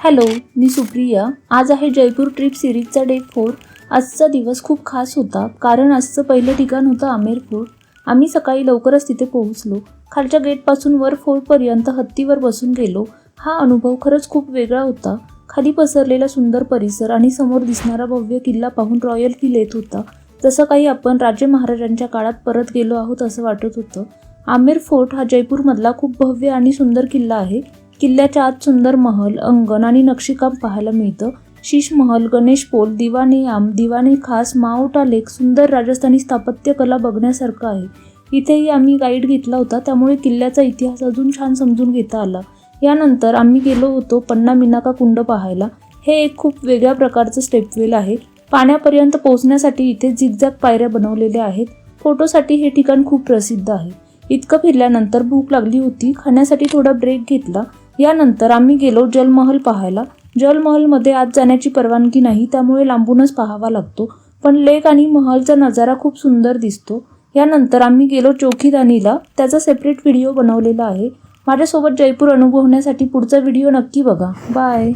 Hello, मी सुप्रिया। आज आहे Jaipur trip सिरीजचा day 4। आजचा दिवस खूप खास होता कारण आजचं पहिलं ठिकाण होतं आमेर फोर्ट। आम्ही सकाळी लवकरच तिथे पोहोचलो। खालच्या गेटपासून वर फोर्टपर्यंत हत्तीवर बसून गेलो। हा अनुभव खरंच खूप वेगळा होता। खाली पसरलेला सुंदर परिसर आणि समोर दिसणारा भव्य किल्ला पाहून रॉयल फील येत होता, जसं काही आपण राजे महाराजांच्या काळात परत गेलो आहोत असं वाटत होतं। आमेर फोर्ट हा जयपूरमधला खूप भव्य आणि सुंदर किल्ला आहे। किल्ल्याच्या आत सुंदर महल, अंगण आणि नक्षीकाम पाहायला मिळतं। शीश महल, गणेश पोल, दिवाने खास, माओटा लेक, सुंदर राजस्थानी स्थापत्य कला बघण्यासारखं आहे। इथेही आम्ही गाईड घेतला होता, त्यामुळे किल्ल्याचा इतिहास अजून छान समजून घेता आला। यानंतर आम्ही गेलो होतो पन्ना मिनाका कुंड पाहायला। हे एक खूप वेगळ्या प्रकारचं स्टेपवेल आहे। पाण्यापर्यंत पोहोचण्यासाठी इथे झिगझॅग पायऱ्या बनवलेल्या आहेत। फोटोसाठी हे ठिकाण खूप प्रसिद्ध आहे। इतकं फिरल्यानंतर भूक लागली होती, खाण्यासाठी थोडा ब्रेक घेतला। यानंतर आम्ही गेलो जलमहल पाहायला। जलमहलमध्ये आत जाण्याची परवानगी नाही, त्यामुळे लांबूनच पाहावा लागतो, पण लेक आणि महलचा नजारा खूप सुंदर दिसतो। यानंतर आम्ही गेलो चौकीदानीला, त्याचा सेपरेट व्हिडिओ बनवलेला आहे। माझ्यासोबत जयपूर अनुभवण्यासाठी पुढचा व्हिडिओ नक्की बघा। बाय।